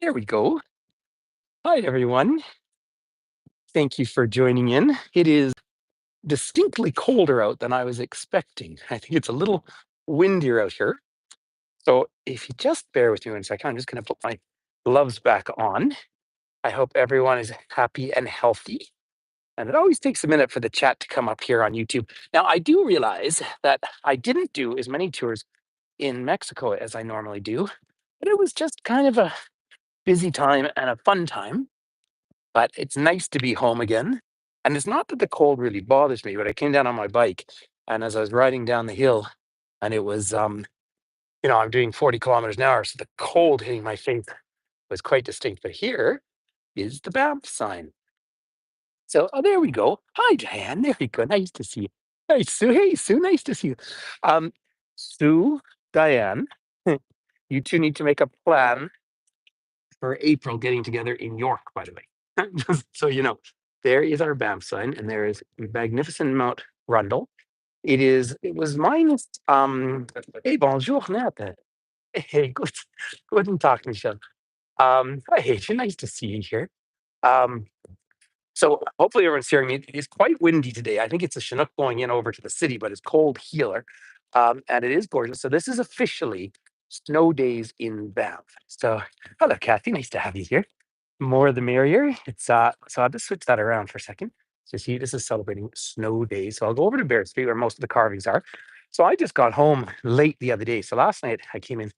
There we go. Hi, everyone. Thank you for joining in. It is distinctly colder out than I was expecting. I think it's a little windier out here. So, if you just bear with me 1 second, I'm just going to put my gloves back on. I hope everyone is happy and healthy. And it always takes a minute for the chat to come up here on YouTube. Now, I do realize that I didn't do as many tours in Mexico as I normally do, but it was just kind of a busy time and a fun time. But it's nice to be home again. And it's not that the cold really bothers me, but I came down on my bike and as I was riding down the hill and it was I'm doing 40 kilometers an hour. So the cold hitting my face was quite distinct. But here is the Banff sign. So there we go. Hi Diane. There we go. Nice to see you. Hey Sue. Hey Sue, nice to see you. Um Sue, Diane, you two need to make a plan for April getting together in York, by the way. Just so you know, there is our Banff sign, and there is magnificent Mount Rundle. It was minus hey, bonjour, Nat. Hey, guten Tag, Michelle. Hi, Adrian, nice to see you here. Um, so hopefully everyone's hearing me. It's quite windy today. I think it's a Chinook blowing in over to the city, but it's cold here. And it is gorgeous. So this is officially snow days in Banff. So hello, Kathy. Nice to have you here. More the merrier. It's so I'll just switch that around for a second. So see, this is celebrating snow days. So I'll go over to Bear Street where most of the carvings are. So I just got home late the other day. So last night I came in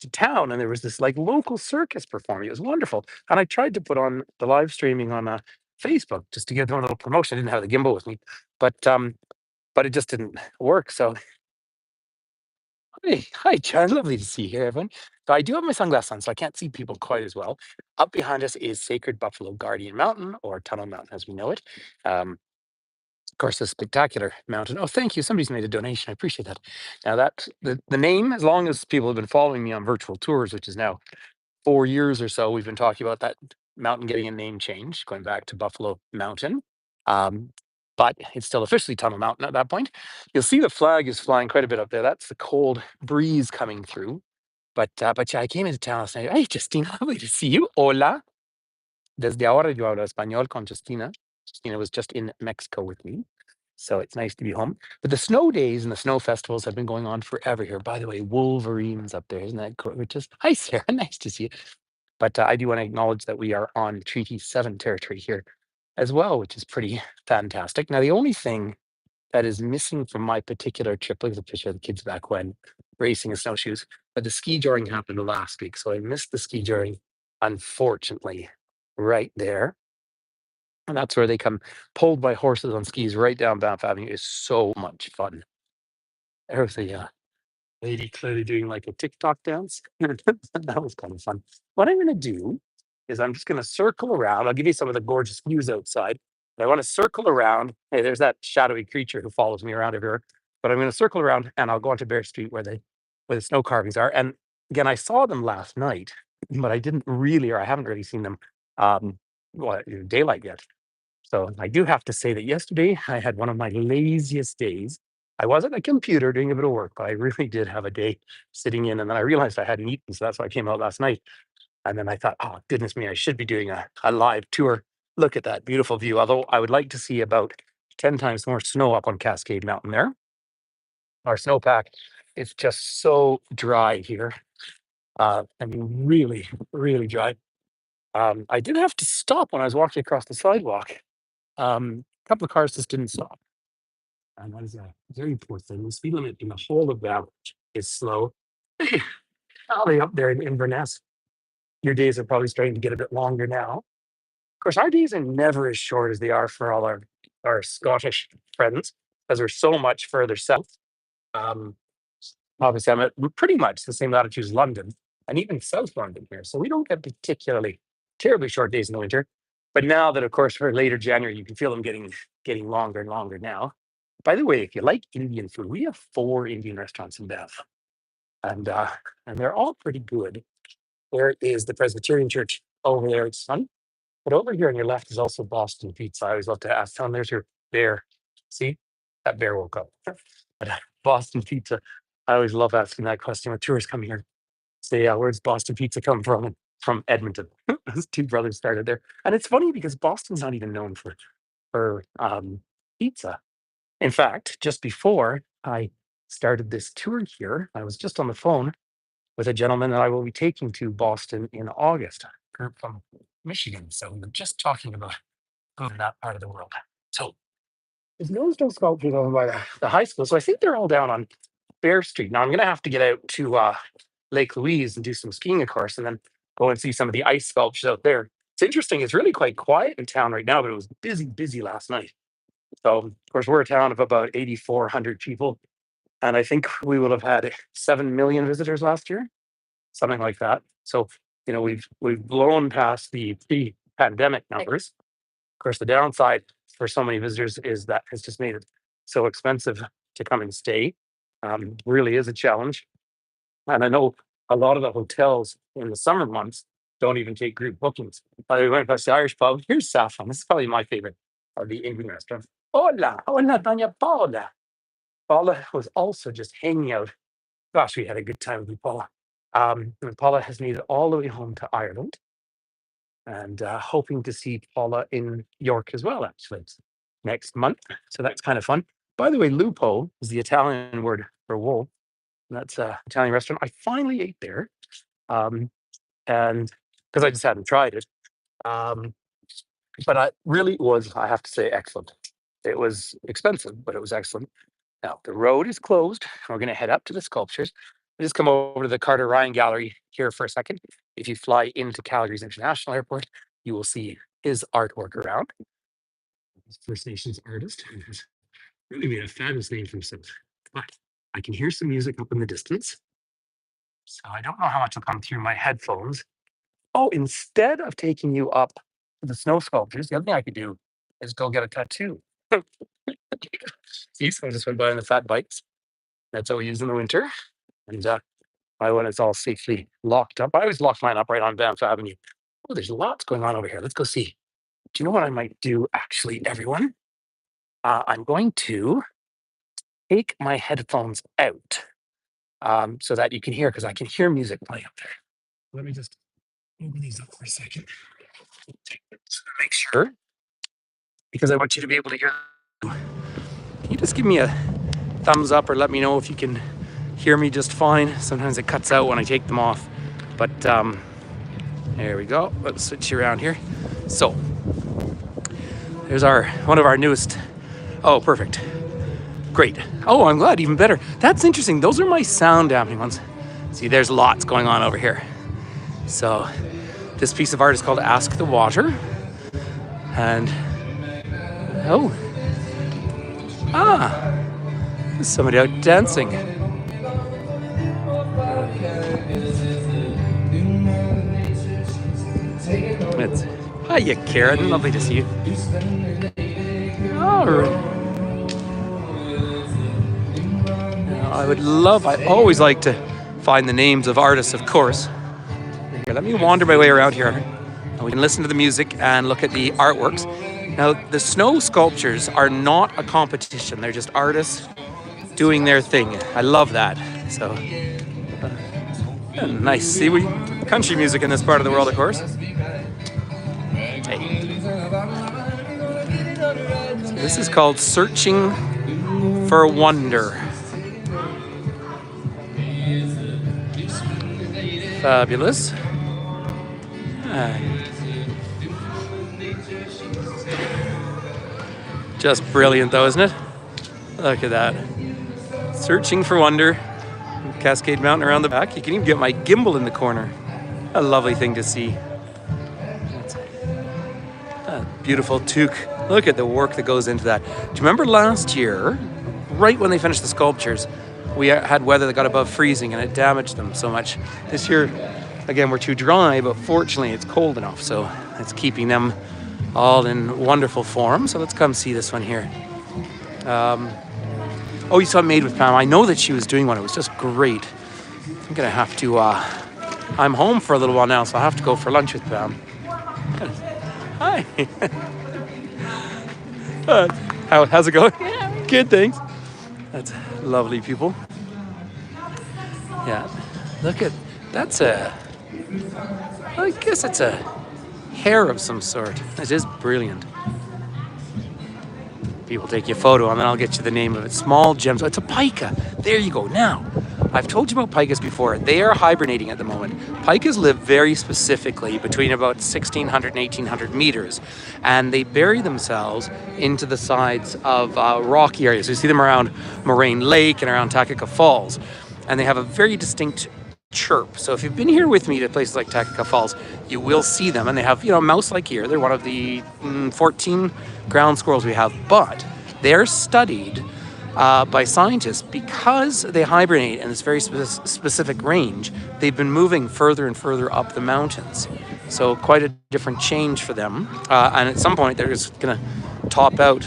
to town and there was this like local circus performing. It was wonderful. And I tried to put on the live streaming on Facebook just to give them a little promotion. I didn't have the gimbal with me, but it just didn't work. So hey, hi, John. Lovely to see you here, everyone. So I do have my sunglasses on, so I can't see people quite as well. Up behind us is Sacred Buffalo Guardian Mountain, or Tunnel Mountain as we know it. Of course, a spectacular mountain. Oh, thank you. Somebody's made a donation. I appreciate that. Now that the name, as long as people have been following me on virtual tours, which is now 4 years or so, we've been talking about that mountain getting a name change, going back to Buffalo Mountain. Um, but it's still officially Tunnel Mountain at that point. You'll see the flag is flying quite a bit up there. That's the cold breeze coming through. But yeah, I came into town last night. Hey, Justina, lovely to see you. Hola. Desde ahora yo hablo español con Justina. Justina was just in Mexico with me. So it's nice to be home. But the snow days and the snow festivals have been going on forever here. By the way, Wolverines up there, isn't that gorgeous? Hi, Sarah. Nice to see you. But I do want to acknowledge that we are on Treaty 7 territory here as well, which is pretty fantastic. Now, the only thing that is missing from my particular trip, look at the picture of the kids back when racing in snowshoes, but the ski joring happened last week. So I missed the ski joring, unfortunately, right there. And that's where they come pulled by horses on skis right down Banff Avenue. Is so much fun. There's a lady clearly doing like a TikTok dance. That was kind of fun. What I'm going to do is I'm just going to circle around. I'll give you some of the gorgeous views outside. But I want to circle around. Hey, there's that shadowy creature who follows me around everywhere. But I'm going to circle around and I'll go onto Bear Street where the snow carvings are. And again, I saw them last night, but I didn't really, or I haven't really seen them daylight yet. So I do have to say that yesterday I had one of my laziest days. I was at a computer doing a bit of work, but I really did have a day sitting in. And then I realized I hadn't eaten. So that's why I came out last night. And then I thought, oh, goodness me, I should be doing a live tour. Look at that beautiful view. Although I would like to see about 10 times more snow up on Cascade Mountain there. Our snowpack is just so dry here. I mean, really, really dry. I did have to stop when I was walking across the sidewalk. A couple of cars just didn't stop. And that is a very poor thing. The speed limit in the whole of Banff is slow. Probably up there in Inverness. Your days are probably starting to get a bit longer now. Of course, our days are never as short as they are for all our Scottish friends, because we're so much further south. Um, Obviously, I'm at pretty much the same latitude as London and even South London here. So we don't get particularly terribly short days in the winter. But now that, of course, for later January, you can feel them getting longer and longer now. By the way, if you like Indian food, we have 4 Indian restaurants in Banff, and and they're all pretty good. There is the Presbyterian Church over there. It's fun. But over here on your left is also Boston Pizza. I always love to ask, Tom, there's your bear. See, that bear woke up. But Boston Pizza, I always love asking that question when tourists come here. Say, where's Boston Pizza come from? And from Edmonton. Those two brothers started there. And it's funny because Boston's not even known for pizza. In fact, just before I started this tour here, I was just on the phone with a gentleman that I will be taking to Boston in August, a group from Michigan. So we were just talking about food in that part of the world. So there's no sculptures over by the high school. So I think they're all down on Bear Street. Now I'm going to have to get out to Lake Louise and do some skiing, of course, and then go and see some of the ice sculptures out there. It's interesting. It's really quite quiet in town right now, but it was busy, busy last night. So, of course, we're a town of about 8,400 people, and I think we will have had 7 million visitors last year, something like that. So, we've blown past the pre-pandemic numbers. Of course, the downside for so many visitors is that has just made it so expensive to come and stay. Really is a challenge. And I know a lot of the hotels in the summer months don't even take group bookings. We went past the Irish pub. Here's Saffron. This is probably my favorite of the Indian restaurants. Hola, hola, Doña Paula. Paula was also just hanging out. Gosh, we had a good time with Paula. And Paula has made it all the way home to Ireland and hoping to see Paula in York as well, actually, next month. So that's kind of fun. By the way, lupo is the Italian word for wool. That's an Italian restaurant. I finally ate there, and because I just hadn't tried it. Um, but I really was, I have to say, excellent. It was expensive, but it was excellent. Now the road is closed. We're going to head up to the sculptures. Just come over to the Carter Ryan Gallery here for a second. If you fly into Calgary's International Airport, you will see his artwork around. He's First Nations artist who has really made a fabulous name for himself. But I can hear some music up in the distance. So I don't know how much will come through my headphones. Oh, instead of taking you up to the snow sculptures, the other thing I could do is go get a tattoo. See, so I just went by on the fat bikes. That's what we use in the winter. And when it's all safely locked up, I always lock mine up right on Banff Avenue. Oh, there's lots going on over here. Let's go see. Do you know what I might do, actually, everyone? I'm going to take my headphones out so that you can hear, because I can hear music playing up there. Let me just open these up for a second. Make sure, because I want you to be able to hear. Can you just give me a thumbs up or let me know if you can hear me just fine? Sometimes it cuts out when I take them off, but there we go. Let's switch around here. So there's one of our newest. Oh, perfect. Great. Oh, I'm glad. Even better. That's interesting. Those are my sound dampening ones. See, there's lots going on over here. So this piece of art is called Ask the Water. And there's somebody out dancing. Hiya, Karen. Lovely to see you. All right. I always like to find the names of artists, of course. Here, let me wander my way around here. And we can listen to the music and look at the artworks. Now, the snow sculptures are not a competition. They're just artists doing their thing. I love that. So, nice. See, country music in this part of the world, of course. Hey. So this is called Searching for Wonder. Fabulous. Just brilliant, though, isn't it? Look at that. Searching for Wonder. Cascade Mountain around the back. You can even get my gimbal in the corner. A lovely thing to see. That's a beautiful toque. Look at the work that goes into that. Do you remember last year, right when they finished the sculptures, we had weather that got above freezing and it damaged them so much. This year, again, we're too dry, but fortunately it's cold enough, so it's keeping them all in wonderful form. So let's come see this one here. Oh, you saw Made with Pam. I know that she was doing one. It was just great. I'm going to have to... I'm home for a little while now, so I have to go for lunch with Pam. Hi. How's it going? Yeah. Good, thanks. That's lovely, people. Yeah. Look at... That's a I guess it's a hair of some sort. It is brilliant. People take your photo and then I'll get you the name of it. Small gems. Oh, it's a pica. There you go. Now, I've told you about picas before. They are hibernating at the moment. Picas live very specifically between about 1,600 and 1,800 meters, and they bury themselves into the sides of rocky areas. So you see them around Moraine Lake and around Takaka Falls, and they have a very distinct chirp. So if you've been here with me to places like Takaka Falls, you will see them, and they have, mouse like here. They're one of the 14 ground squirrels we have, but they're studied by scientists because they hibernate in this very specific range. They've been moving further and further up the mountains, so quite a different change for them. And at some point, they're just gonna top out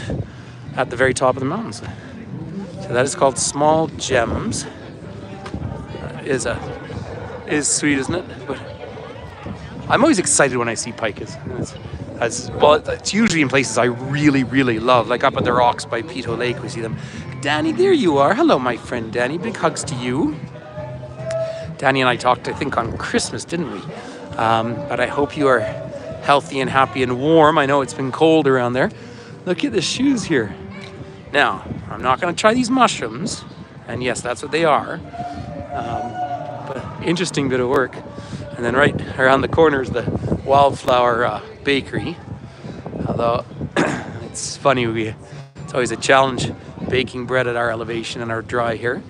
at the very top of the mountains. So that is called small gems. Is sweet, isn't it? But I'm always excited when I see picas. It's usually in places I really, really love, like up at the rocks by Pito Lake. We see them. Danny, there you are. Hello, my friend Danny. Big hugs to you. Danny and I talked, I think, on Christmas, didn't we? But I hope you are healthy and happy and warm. I know it's been cold around there. Look at the shoes here. Now, I'm not going to try these mushrooms, and yes, that's what they are. But interesting bit of work. And then right around the corner is the Wildflower Bakery. Although it's funny, it's always a challenge baking bread at our elevation and our dry here.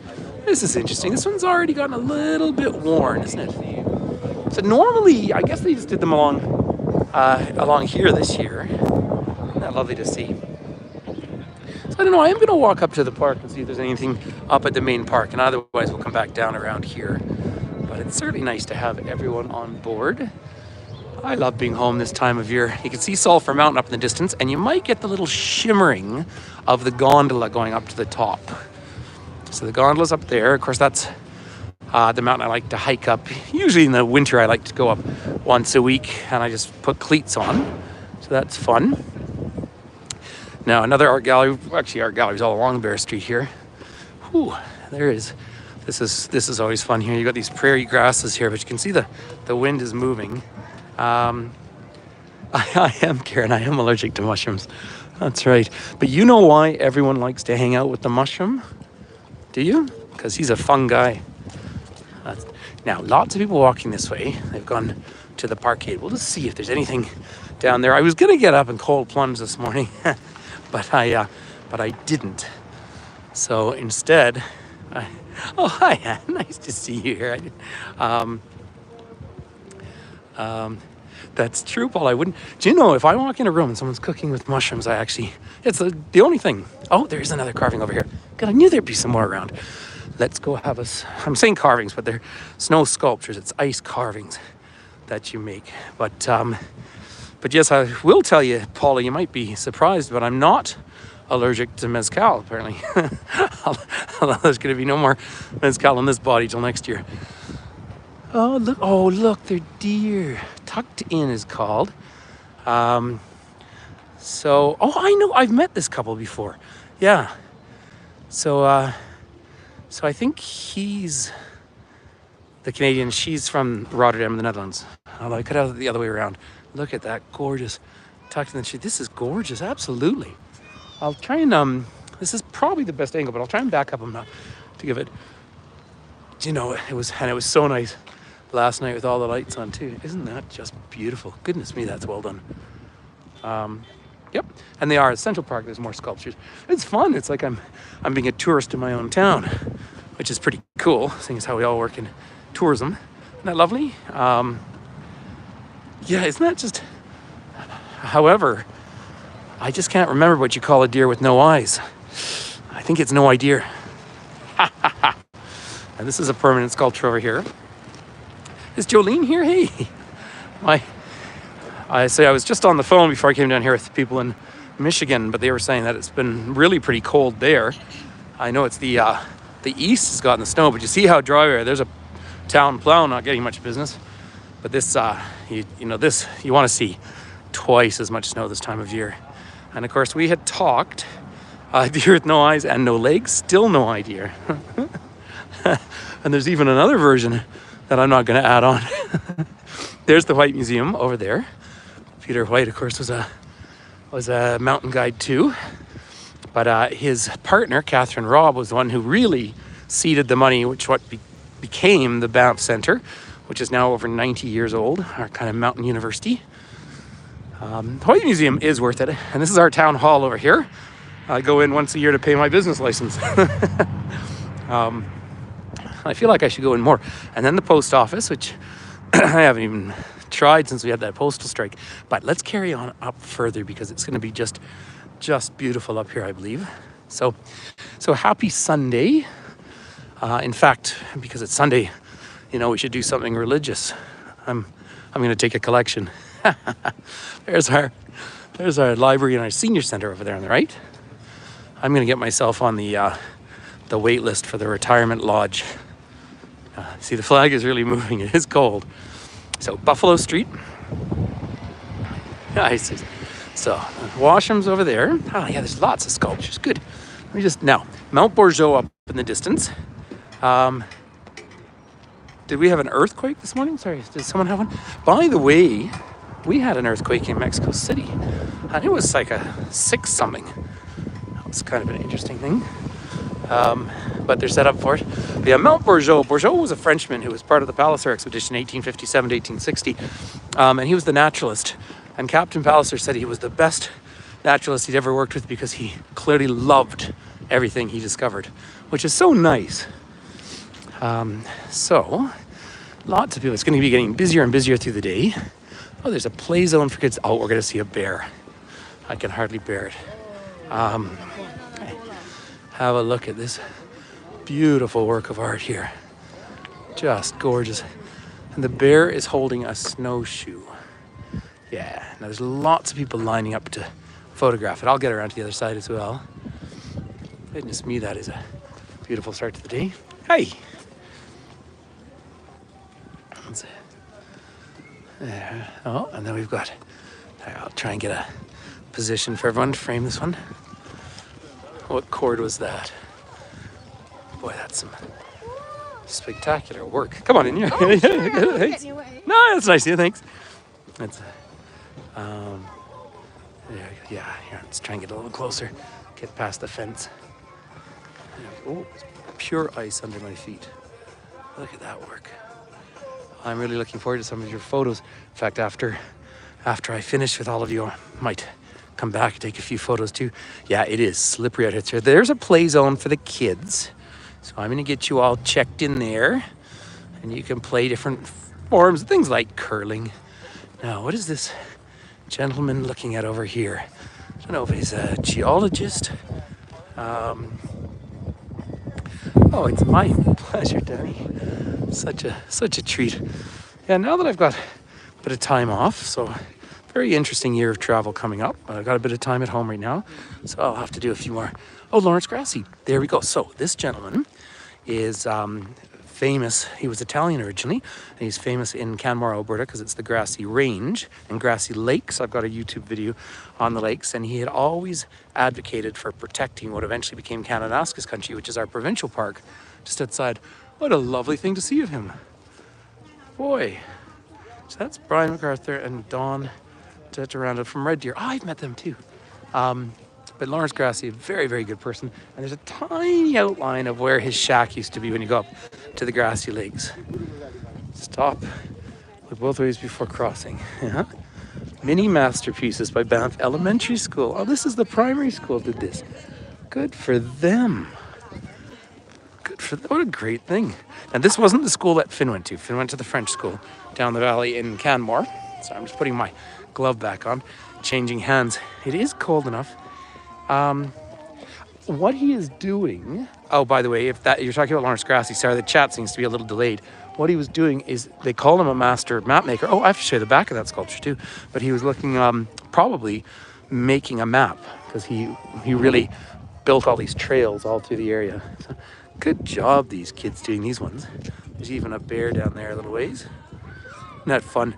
This is interesting. This one's already gotten a little bit worn, isn't it? So normally, I guess they just did them along here this year. Isn't that lovely to see? So I don't know, I am going to walk up to the park and see if there's anything up at the main park, and otherwise we'll come back down around here. But it's certainly nice to have everyone on board. I love being home this time of year. You can see Sulphur Mountain up in the distance, and you might get the little shimmering of the gondola going up to the top. So the gondola's up there. Of course, that's the mountain I like to hike up. Usually in the winter, I like to go up once a week, and I just put cleats on. So that's fun. Now, another art gallery. Actually, art galleries all along Bear Street here. Whew, there is. This is always fun here. You got these prairie grasses here, but you can see the wind is moving. I am, Karen, I am allergic to mushrooms. That's right. But you know why everyone likes to hang out with the mushroom? Do you? Because he's a fun guy. Now, lots of people walking this way. They've gone to the parkade. We'll just see if there's anything down there. I was going to get up and cold plunge this morning, but I didn't. So instead, oh, hi, Anne. Nice to see you here. That's true, Paul. I wouldn't. Do you know, if I walk in a room and someone's cooking with mushrooms, it's the only thing. Oh, there's another carving over here. God, I knew there'd be some more around. Let's go have I'm saying carvings, but they're snow sculptures. It's ice carvings that you make. But yes, I will tell you, Paula, you might be surprised, but I'm not allergic to mezcal, apparently. Although there's going to be no more mezcal in this body till next year. Oh, look, they're deer. Tucked In is called. I know, I've met this couple before. Yeah. So I think he's the Canadian. She's from Rotterdam in the Netherlands. Although I could have it the other way around. Look at that, gorgeous. Tucked in. This is gorgeous, absolutely. I'll try and, this is probably the best angle, but I'll try and back up enough to give it, it was so nice last night with all the lights on too. Isn't that just beautiful? Goodness me, that's well done. Yep, and they are at Central Park. There's more sculptures. It's fun. It's like I'm being a tourist in my own town, which is pretty cool, seeing as how we all work in tourism. Isn't that lovely? Yeah, isn't that just... However, I just can't remember what you call a deer with no eyes. I think it's no idea. And this is a permanent sculpture over here. Is Jolene here? Hey. I was just on the phone before I came down here with people in Michigan, but they were saying that it's been really pretty cold there. I know it's the east has gotten the snow, but you see how dry we are. There's a town plow not getting much business. But this, you want to see twice as much snow this time of year. And of course, we had talked, deer with no eyes and no legs, still no idea. And there's even another version that I'm not going to add on. There's the White Museum over there. Peter White, of course, was a mountain guide too. But his partner, Catherine Robb, was the one who really seeded the money, which became the Banff Centre, which is now over 90 years old, our kind of mountain university. The White Museum is worth it. And this is our town hall over here. I go in once a year to pay my business license. I feel like I should go in more. And then the post office, which I haven't even tried since we had that postal strike. But let's carry on up further because it's going to be just beautiful up here, I believe. So happy Sunday. In fact, because it's Sunday, we should do something religious. I'm going to take a collection. There's our library and our senior center over there on the right. I'm going to get myself on the wait list for the retirement lodge. See, the flag is really moving. It is cold. So Buffalo Street. Nice. So washrooms over there. Oh yeah, there's lots of sculptures. Good. Let me now Mount Bourgeot up in the distance. Did we have an earthquake this morning? Sorry, did someone have one? By the way, we had an earthquake in Mexico City, and it was like a 6 something. That was kind of an interesting thing. But they're set up for it. But yeah, Mount Bourgeot. Bourgeot was a Frenchman who was part of the Palliser expedition, 1857 to 1860, and he was the naturalist. And Captain Palliser said he was the best naturalist he'd ever worked with because he clearly loved everything he discovered, which is so nice. So lots of people. It's going to be getting busier and busier through the day. Oh, there's a play zone for kids. Oh, we're going to see a bear. I can hardly bear it. Have a look at this beautiful work of art here. Just gorgeous. And the bear is holding a snowshoe. Yeah, now there's lots of people lining up to photograph it. I'll get around to the other side as well. Goodness me, that is a beautiful start to the day. Hey! There. Oh, and then we've got, I'll try and get a position for everyone to frame this one. What chord was that? Boy, that's some spectacular work. Come on in here. Oh, sure. Thanks. No, that's nice. Yeah, thanks. That's yeah, here, let's try and get a little closer. Get past the fence. Oh, pure ice under my feet. Look at that work. I'm really looking forward to some of your photos. In fact, after I finish with all of you, I might come back and take a few photos too. Yeah, it is slippery out here. There's a play zone for the kids. So I'm going to get you all checked in there. And you can play different forms, things like curling. Now, what is this gentleman looking at over here? I don't know if he's a geologist. Oh, it's my pleasure, Danny. Such a treat. Yeah, now that I've got a bit of time off, so very interesting year of travel coming up. I've got a bit of time at home right now, so I'll have to do a few more. Oh, Lawrence Grassi. There we go. So this gentleman is famous. He was Italian originally, and he's famous in Canmore, Alberta, because it's the grassy range and grassy lakes. I've got a YouTube video on the lakes, and he had always advocated for protecting what eventually became Kananaskis Country, which is our provincial park just outside. What a lovely thing to see of him. Boy. So that's Brian MacArthur and Dawn Tetaranda from Red Deer. Oh, I've met them too. But Lawrence Grassi, a very, very good person. And there's a tiny outline of where his shack used to be when you go up to the grassy lakes. Stop. Look both ways before crossing. Yeah. Mini masterpieces by Banff Elementary School. Oh, this is the primary school did this. Good for them. What a great thing. And this wasn't the school that Finn went to. Finn went to the French school down the valley in Canmore. So I'm just putting my glove back on, changing hands. It is cold enough. What he is doing, oh, by the way, if that you're talking about Lawrence Grassi, sorry, the chat seems to be a little delayed. What he was doing is, they call him a master map maker. Oh, I have to show you the back of that sculpture too. But he was looking, probably making a map, because he really built all these trails all through the area. So, good job, these kids doing these ones. There's even a bear down there a little ways. Isn't that fun?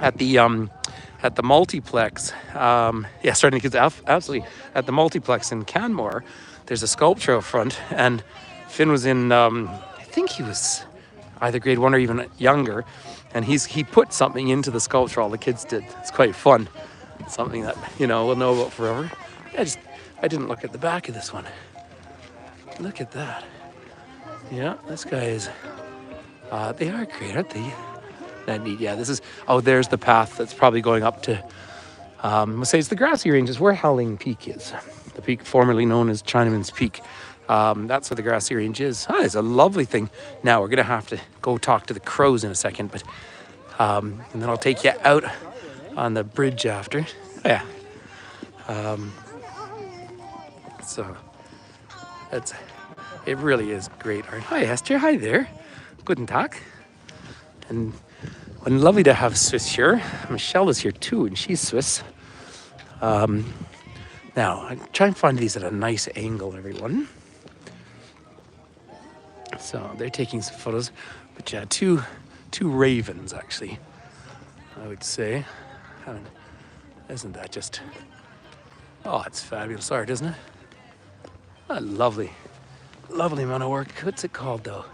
At the multiplex, yeah, starting to get absolutely. At the multiplex in Canmore, there's a sculpture out front, and Finn was in, I think he was either grade 1 or even younger, and he put something into the sculpture. All the kids did. It's quite fun. Something that we'll know about forever. I didn't look at the back of this one. Look at that. Yeah, this guy is. They are great, aren't they? That neat. Yeah, this is. Oh, there's the path that's probably going up to. We'll say it's the grassy ranges where Howling Peak is. The peak formerly known as Chinaman's Peak. That's where the grassy range is. It's a lovely thing. Now we're gonna have to go talk to the crows in a second, but and then I'll take you out on the bridge after. Oh, yeah. So it really is great art. Hi Esther, hi there. Guten Tag. And lovely to have Swiss here. Michelle is here too, and she's Swiss. Now, I try and find these at a nice angle, everyone. So they're taking some photos, but yeah, two ravens actually, I would say. Isn't that just, oh, it's fabulous art, isn't it? A lovely amount of work. What's it called though?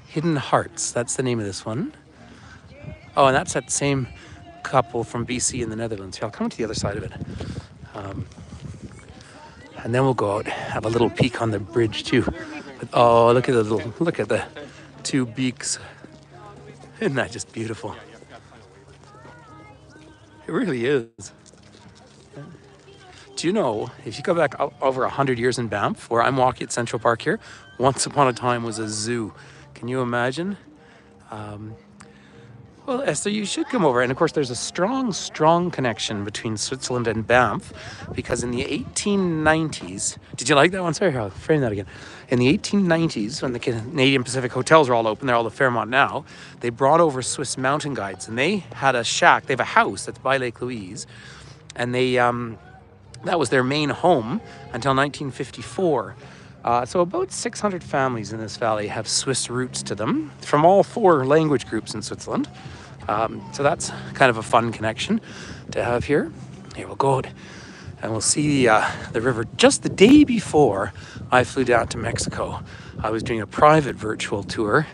Hidden Hearts, that's the name of this one. Oh, and that's that same couple from BC in the Netherlands. Here, I'll come to the other side of it. And then we'll go out, have a little peek on the bridge too. But, oh, look at the two beaks. Isn't that just beautiful? It really is. Do you know, if you go back over 100 years in Banff, where I'm walking at Central Park here, once upon a time was a zoo. Can you imagine? Well, Esther, you should come over. And of course, there's a strong connection between Switzerland and Banff, because in the 1890s, did you like that one? Sorry, I'll frame that again. In the 1890s, when the Canadian Pacific hotels were all open, they're all the Fairmont now, they brought over Swiss mountain guides, and they had a shack. They have a house that's by Lake Louise, and they that was their main home until 1954. So about 600 families in this valley have Swiss roots to them from all 4 language groups in Switzerland. So that's kind of a fun connection to have here. Here, we'll go out and we'll see the river. Just the day before I flew down to Mexico, I was doing a private virtual tour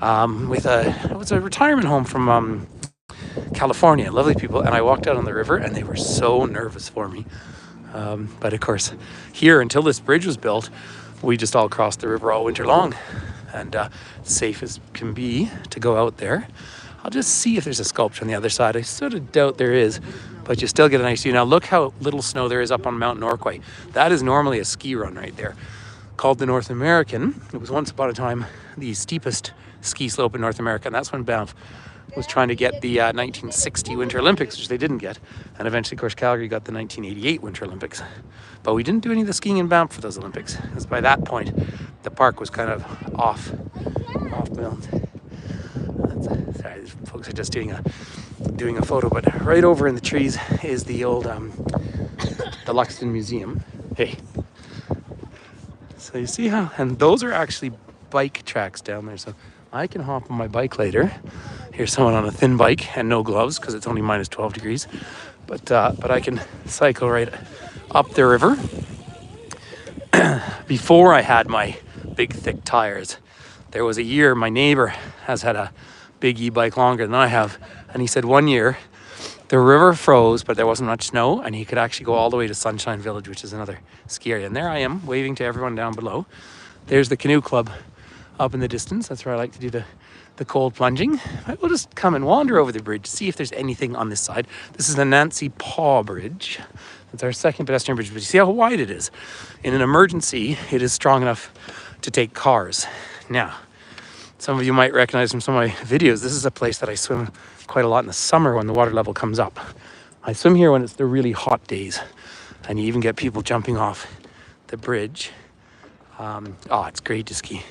with it was a retirement home from California, lovely people. And I walked out on the river and they were so nervous for me. But of course, here, until this bridge was built, we just all crossed the river all winter long, and safe as can be to go out there. I'll just see if there's a sculpture on the other side. I sort of doubt there is, but you still get a nice view. Now look how little snow there is up on Mount Norquay. That is normally a ski run right there, called the North American. It was once upon a time the steepest ski slope in North America, and that's when Banff was trying to get the 1960 Winter Olympics, which they didn't get. And eventually, of course, Calgary got the 1988 Winter Olympics. But we didn't do any of the skiing in Banff for those Olympics, because by that point, the park was kind of off mountain. Sorry, these folks are just doing a photo. But right over in the trees is the old the Luxton Museum. Hey. So you see how, and those are actually bike tracks down there. So I can hop on my bike later. Here's someone on a thin bike and no gloves because it's only minus 12 degrees. But I can cycle right up the river. Before I had my big thick tires, there was a year my neighbor has had a big e-bike longer than I have, and he said one year the river froze, but there wasn't much snow, and he could actually go all the way to Sunshine Village, which is another ski area. And there I am, waving to everyone down below. There's the canoe club up in the distance. That's where I like to do the cold plunging. We'll just come and wander over the bridge, see if there's anything on this side. This is the Nancy Paw Bridge. It's our second pedestrian bridge, but you see how wide it is. In an emergency, it is strong enough to take cars. Now, some of you might recognize from some of my videos, this is a place that I swim quite a lot in the summer when the water level comes up. I swim here when it's the really hot days, and you even get people jumping off the bridge. Oh, it's great to ski.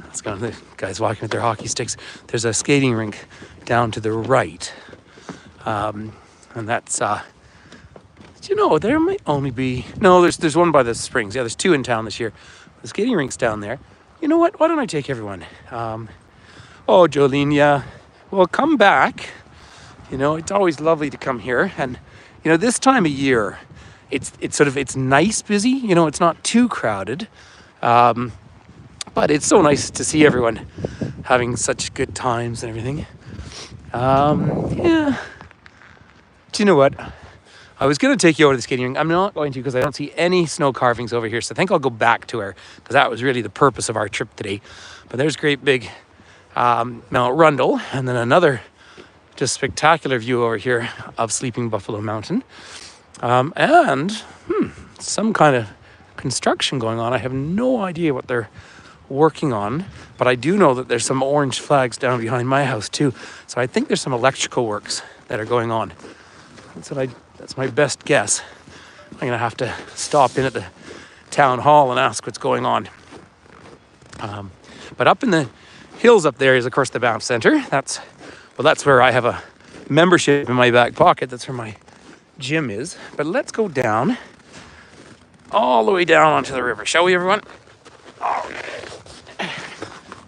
Let's go. The guys walking with their hockey sticks. There's a skating rink down to the right, and that's you know, there might only be, no, there's one by the springs. Yeah, there's 2 in town this year. The skating rink's down there. You know what? Why don't I take everyone? Oh, Jolene, yeah. Well, come back. You know, it's always lovely to come here. And, you know, this time of year, it's nice busy. You know, it's not too crowded. But it's so nice to see everyone having such good times and everything. Yeah. Do you know what? I was going to take you over to the skating rink. I'm not going to because I don't see any snow carvings over here. So I think I'll go back to her because that was really the purpose of our trip today. But there's great big Mount Rundle, and then another just spectacular view over here of Sleeping Buffalo Mountain. And some kind of construction going on. I have no idea what they're working on, but I do know that there's some orange flags down behind my house too. So I think there's some electrical works that are going on. That's my best guess. I'm gonna have to stop in at the town hall and ask what's going on. But up in the hills up there is, of course, the Banff Center. That's where I have a membership in my back pocket. That's where my gym is. But let's go down, all the way down onto the river, shall we, everyone?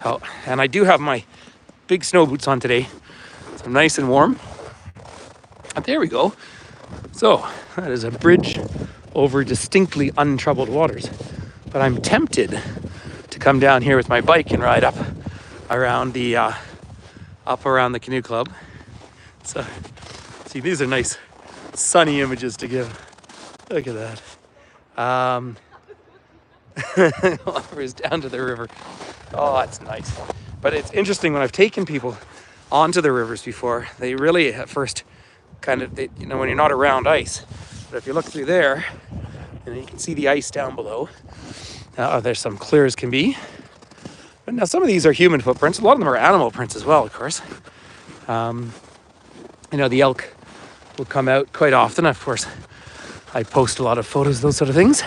Oh, and I do have my big snow boots on today, so I'm nice and warm. And there we go. So that is a bridge over distinctly untroubled waters. But I'm tempted to come down here with my bike and ride up around the canoe club. So see, these are nice sunny images to give. Look at that. It's down to the river. Oh, that's nice. But it's interesting, when I've taken people onto the rivers before, they really at first kind of, when you're not around ice. But if you look through there, you can see the ice down below. There's some clear as can be. But now some of these are human footprints. A lot of them are animal prints as well, of course. The elk will come out quite often. Of course, I post a lot of photos, those sort of things.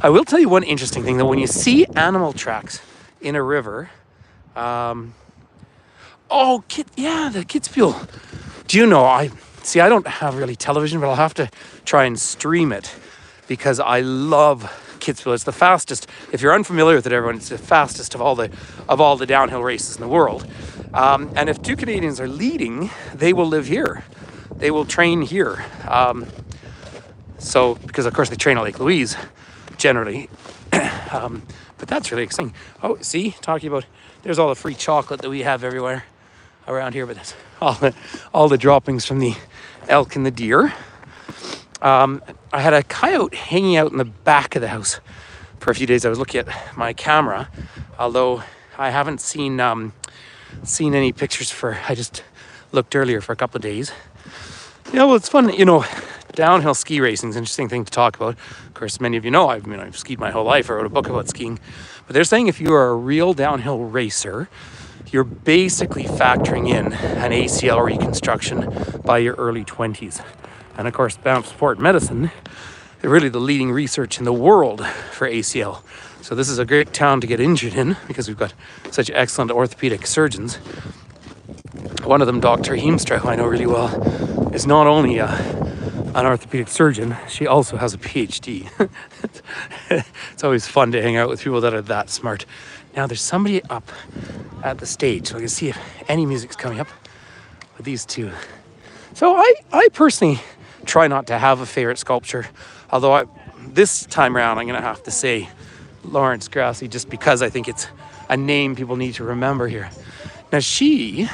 I will tell you one interesting thing, though. When you see animal tracks in a river, the Kitzbühel. Do you know, I don't have really television, but I'll have to try and stream it because I love Kitzbühel. It's the fastest. If you're unfamiliar with it, everyone, it's the fastest of all the downhill races in the world. And if two Canadians are leading, they will live here. They will train here. Because of course they train at Lake Louise generally. But that's really exciting. Oh, see, talking about, there's all the free chocolate that we have everywhere around here, but that's all the droppings from the elk and the deer. I had a coyote hanging out in the back of the house for a few days. I was looking at my camera, although I haven't seen any pictures I just looked earlier for a couple of days. Yeah, well, it's fun, downhill ski racing is an interesting thing to talk about. Of course, many of you know, I've skied my whole life. I wrote a book about skiing. But they're saying if you are a real downhill racer, you're basically factoring in an ACL reconstruction by your early 20s. And of course, Banff Sport Medicine, they're really the leading research in the world for ACL. So this is a great town to get injured in because we've got such excellent orthopedic surgeons. One of them, Dr. Heemstra, who I know really well, is not only an orthopedic surgeon, she also has a PhD. It's always fun to hang out with people that are that smart. Now there's somebody up at the stage, so I can see if any music's coming up with these two. So I personally try not to have a favorite sculpture, although this time around I'm gonna have to say Lawrence Grassi, just because I think it's a name people need to remember here. Now she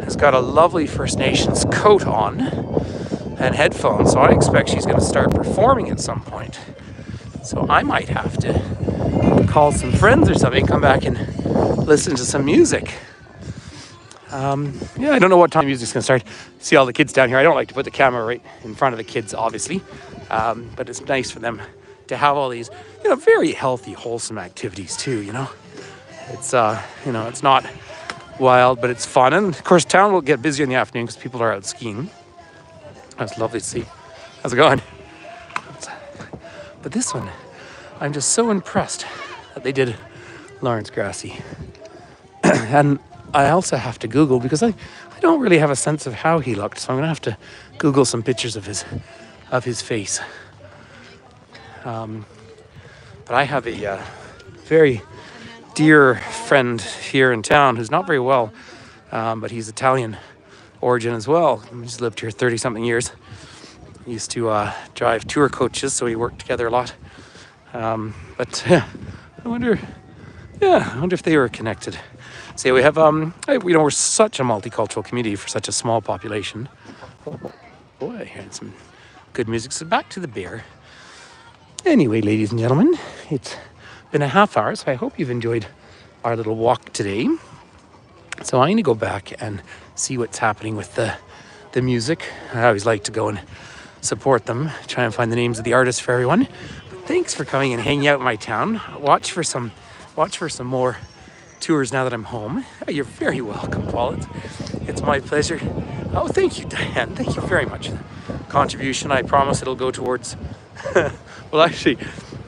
has got a lovely First Nations coat on and headphones, so I expect she's going to start performing at some point. So I might have to call some friends or something, come back and listen to some music. I don't know what time music's going to start. See all the kids down here. I don't like to put the camera right in front of the kids, obviously, but it's nice for them to have all these, very healthy, wholesome activities too. It's it's not wild, but it's fun. And of course, town will get busy in the afternoon because people are out skiing. That's lovely to see. How's it going? But this one, I'm just so impressed that they did Lawrence Grassi. And I also have to Google, because I don't really have a sense of how he looked, so I'm gonna have to Google some pictures of his face. But I have a very dear friend here in town who's not very well, but he's Italian origin as well. He's lived here 30-something years. He used to drive tour coaches, so we worked together a lot. I wonder if they were connected. So we have, we're such a multicultural community for such a small population. Oh, I heard some good music. So back to the beer. Anyway, ladies and gentlemen, it's been a half hour, so I hope you've enjoyed our little walk today. So I'm going to go back and see what's happening with the music. I always like to go and support them, try and find the names of the artists for everyone. But thanks for coming and hanging out in my town. Watch for some more tours now that I'm home. Oh, you're very welcome, Paul. It's my pleasure. Oh, thank you, Diane. Thank you very much. Contribution. I promise it'll go towards. Well, actually,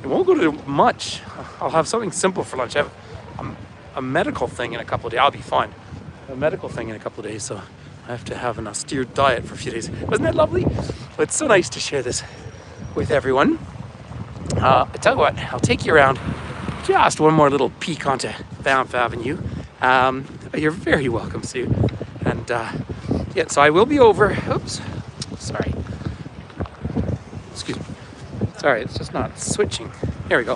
it won't go to much. I'll have something simple for lunch. I have a medical thing in a couple of days. I'll be fine. A medical thing in a couple of days, so I have to have an austere diet for a few days. Wasn't that lovely? But it's so nice to share this with everyone. I tell you what, I'll take you around just one more little peek onto Banff Avenue. You're very welcome, Sue. And yeah, so I will be over. Oops, sorry. Excuse me. Sorry, it's just not switching. Here we go.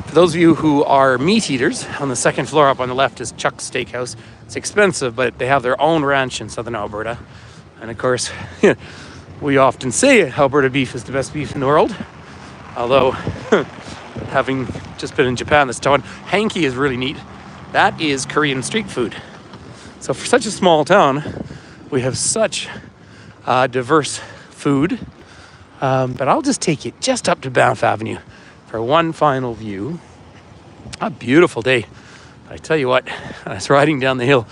For those of you who are meat eaters, on the second floor up on the left is Chuck's Steakhouse. It's expensive, but they have their own ranch in southern Alberta. And of course, we often say Alberta beef is the best beef in the world. Although, having just been in Japan this time, hanky is really neat. That is Korean street food. So for such a small town, we have such diverse food. But I'll just take you just up to Banff Avenue for one final view. A beautiful day. I tell you what, I was riding down the hill.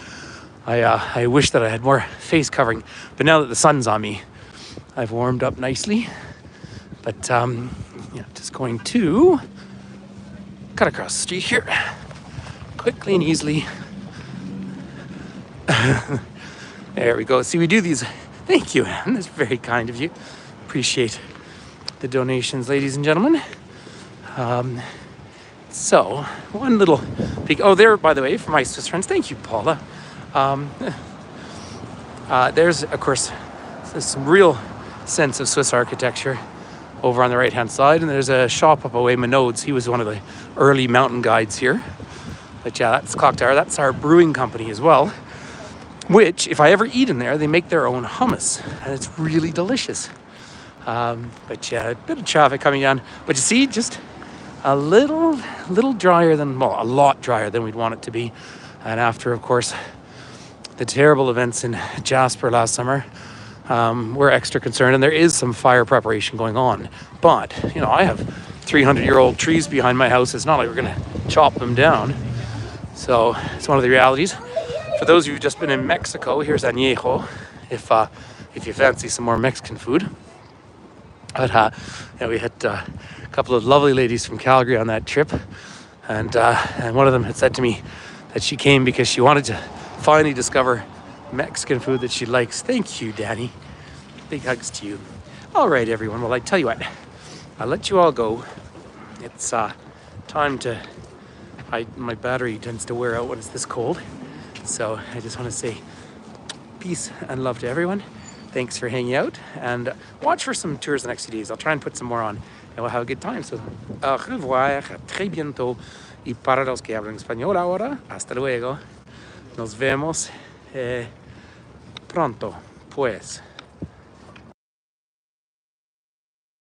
I wish that I had more face covering, but now that the sun's on me, I've warmed up nicely. But just going to cut across the street here, quickly and easily. There we go. See, we do these. Thank you, Anne. That's very kind of you. Appreciate the donations, ladies and gentlemen. So, one little peek. Oh, there, by the way, for my Swiss friends. Thank you, Paula. There's, of course, some real sense of Swiss architecture over on the right-hand side. And there's a shop up away, Minod's. He was one of the early mountain guides here. But yeah, that's Clock Tower. That's our brewing company as well. Which, if I ever eat in there, they make their own hummus. And it's really delicious. But yeah, a bit of traffic coming down. But you see, just a little drier than, well, a lot drier than we'd want it to be. And after, of course, the terrible events in Jasper last summer, we're extra concerned. And there is some fire preparation going on. But, I have 300-year-old trees behind my house. It's not like we're going to chop them down. So it's one of the realities. For those of you who've just been in Mexico, here's Añejo, if you fancy some more Mexican food. But we had a couple of lovely ladies from Calgary on that trip, and one of them had said to me that she came because she wanted to finally discover Mexican food that she likes. Thank you, Danny. Big hugs to you. All right, everyone. Well, I tell you what, I'll let you all go. It's time to. My battery tends to wear out when it's this cold, so I just want to say peace and love to everyone. Thanks for hanging out, and watch for some tours the next few days. I'll try and put some more on, and we'll have a good time. So, au revoir, très bientôt. Y para los que hablan español ahora, hasta luego. Nos vemos pronto, pues.